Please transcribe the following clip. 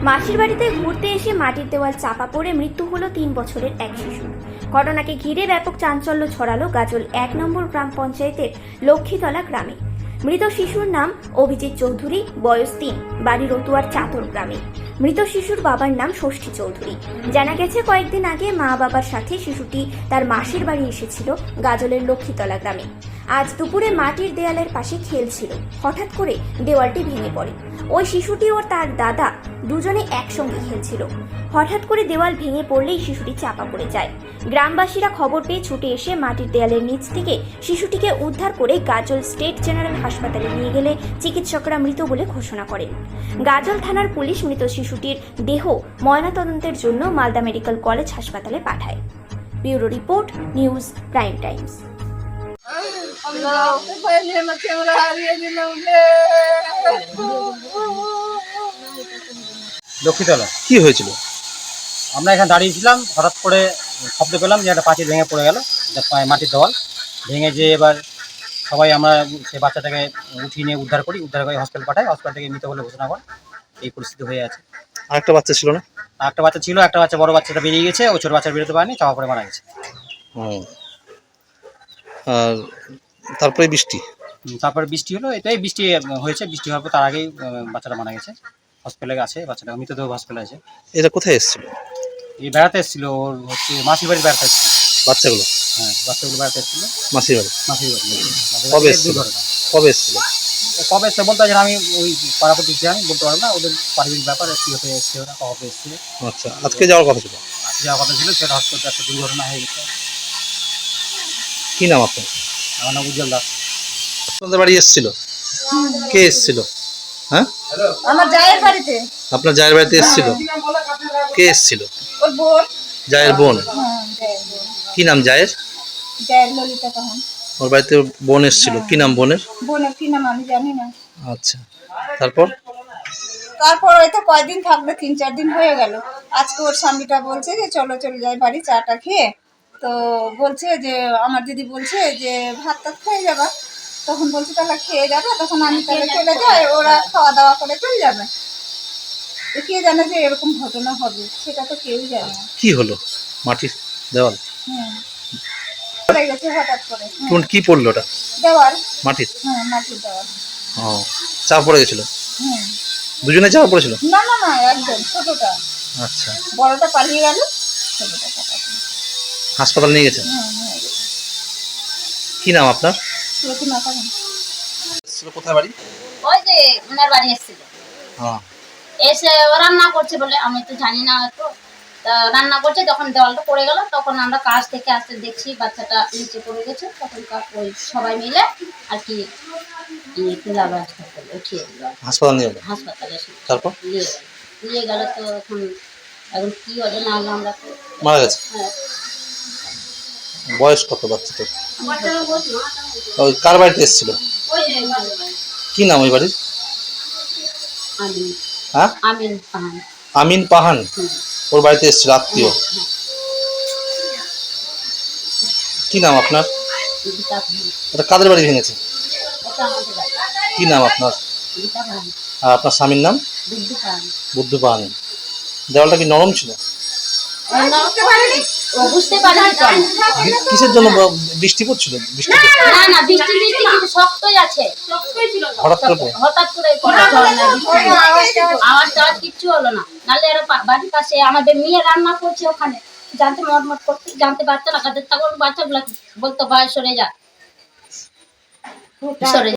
মাসির বাড়িতে ঘুরতে এসে মাটির দেওয়াল চাপা পড়ে মৃত্যু হলো 3 বছরের এক শিশুর। ঘটনাকে ঘিরে ব্যাপক চাঞ্চল্য ছড়ালো গাজল 1 নম্বর গ্রাম পঞ্চায়েতের লক্ষ্মীতলা গ্রামে। মৃত শিশুর নাম অভিজিৎ চৌধুরী, বয়স 3, বাড়ি রতুয়ার চাতর গ্রামে। মৃত শিশুর বাবার নাম ষষ্ঠী চৌধুরী। জানা গেছে কয়েকদিন আগে মা বাবার সাথে শিশুটি তার মাসির বাড়ি এসেছিল গাজলের লক্ষ্মীতলা গ্রামে। আজ দুপুরে মাটির দেয়ালের পাশে খেলছিল, হঠাৎ করে দেওয়ালটি ভেঙে পড়ে। ওই শিশুটি ও তার দাদা দুজনে একসঙ্গে খেলছিল। হঠাৎ করে দেওয়াল ভেঙে পড়লেই শিশুটি চাপা পড়ে যায়। গ্রামবাসীরা খবর পেয়ে ছুটে এসে মাটির দেয়ালের নিচ থেকে শিশুটিকে উদ্ধার করে গাজল স্টেট জেনারেল হাসপাতালে নিয়ে গেলে চিকিৎসকরা মৃত বলে ঘোষণা করেন। গাজল থানার পুলিশ মৃত শিশুটির দেহ ময়নাতদন্তের জন্য মালদা মেডিকেল কলেজ হাসপাতালে পাঠায়। Bureau report, news prime times. Lakshmitala কি হয়েছিল? আমরা এখানে দাঁড়িয়েছিলাম, হঠাৎ করে শব্দ পেলাম যে একটা পাঁচিল ভেঙে পড়ে গেল, মাটির দেওয়াল ভেঙে। যে এবার সবাই আমরা সেই বাচ্চাটাকে উঠিয়ে নিয়ে উদ্ধার করে হসপিটাল পাঠাই। হসপিটাল থেকে মৃত বলে ঘোষণা করে। এই পরিস্থিতি হয়ে আছে। আরেকটা বাচ্চা ছিল না? একটা বাচ্চা ছিল, একটা বাচ্চা বড় বাচ্চাটা বেরিয়ে গেছে, ও ছোট বাচ্চা বেরোতে পারেনি, চাপা পড়ে মারা গেছে। আর তারপরে বৃষ্টি? তারপরে বৃষ্টি হলো, এটাই বৃষ্টি হয়েছে। বৃষ্টি হওয়ার পর তার আগেই বাচ্চাটা মারা গেছে। হসপিটালে আছে বাচ্চাটা, মৃতদেহ হসপিটালে আছে। এটা কোথায় এসেছিল? এই বেড়াতে এসেছিল, ওর হচ্ছে মাসির বাড়ির বেড়াতে এসেছিল বাচ্চাগুলো? হ্যাঁ, বাচ্চাগুলো বেড়াতে এসেছিল মাসির বাড়ি। মাসির বাড়ি। কবে এসেছিল? কবে এসেছিল? কবে এসছে বলতে পারছি না, আমি ওই পাড়াপতি আমি বলতে পারবো না। ওদের পারিবারিক ব্যাপার, কী হতে এসছে ওরা, কবে এসছে। আচ্ছা, আজকে যাওয়ার কথা ছিল? আজকে যাওয়ার কথা ছিল, সেটা হসপিটালে একটা দুর্ঘটনা হয়ে গেছে। কি নাম আপনার? আমার নাম উজ্জ্বল দাস। আপনাদের বাড়ি এসেছিল? কে এসেছিল? হ্যাঁ, আমার জায়ের বাড়িতে। আপনার জায়ের বাড়িতে এসেছিল? কে এসেছিল? ওর বোন। জায়ের বোন? জায়ের বোন। কি নাম জায়ের? জায়ের ললিতা পাহান। ওর বাড়িতে বোন এসেছিল, কি নাম বোনের? বোনের কি নাম আমি জানি না। আচ্ছা, তারপর? তারপর হয়তো কয়দিন থাকবে, 3-4 দিন হয়ে গেল। আজকে ওর স্বামীটা বলছে যে চলো চলে যাই বাড়ি চাটা খেয়ে। তো বলছে যে আমার দিদি বলছে যে ভাত টাত খেয়ে যাবা। তখন বলছে তাহলে খেয়ে যাবে, তখন আমি তাহলে চলে যাই, ওরা খাওয়া দাওয়া করে চলে যাবে। তো কে জানে যে এরকম ঘটনা হবে, সেটা তো কেউই জানে না। কি হলো? মাটির দেওয়াল পড়ে গেছে হঠাৎ করে। কোন কি পড়লো ওটা? দেওয়াল। মাটির? মাটির দেওয়াল। ও, চাপা পড়ে গেছিল? হুম। দুজনে চাপা পড়েছিল? না না না, একদম ছোটটা। আচ্ছা, বড়টা পালিয়ে গেল, ছোটটা চাপা পড়ে। হাসপাতাল নিয়ে গেছেন? হয়ে গেছে। কি নাম আপনার? প্রতিমা পাহান। কোথায় বাড়ি? ওই যে ওনার বাড়ি এসেছিল, হ্যাঁ। এসে ও রান্না করছে বলে, আমি তো জানি না তো, রান্না করছে যখন দেওয়ালটা পড়ে গেল, তখন আমরা কাজ থেকে আসতে দেখছি বাচ্চাটা নিচে পড়ে গেছে। তখন ওই সবাই মিলে আর কি তুলাবে হাসপাতালে উঠিয়ে দিল। হাসপাতাল নিয়ে গেল? হাসপাতালে তারপর নিয়ে গেল তো এখন কি হবে না হলো আমরা তো। মারা গেছে? হ্যাঁ। বয়স কত বাচ্চাটার? ওই কার বাড়িতে এসেছিল? ওই যে কি নাম ওই বাড়ির? আমিন। হ্যাঁ, আমিন পাহান। আমিন পাহান। ওর বাড়িতে এসেছিল আত্মীয়? কি নাম আপনার? গীতা পাহান। এটা কাদের বাড়ি ভেঙেছে? ওটা আমাদের বাড়ি। কি নাম আপনার? গীতা পাহান। আর আপনার স্বামীর নাম? বুদ্ধু পাহান। বুদ্ধু পাহান। দেওয়ালটা কি নরম ছিল? ও বুঝতে পারেনি তো আমি। কিসের জন্য বৃষ্টি পড়ছিল? বৃষ্টি না না, বৃষ্টি কিন্তু শক্তই আছে। হঠাৎ করে? হঠাৎ করে আওয়াজটা কিচ্ছু হলো না। নাহলে আরো বাড়ির পাশে আমাদের মেয়ে রান্না করছে, ওখানে জানতে মটমট করতে জানতে পারতো না। কাদের তখন বাচ্চাগুলো বলতো ভাই সরে যা, সরে যা।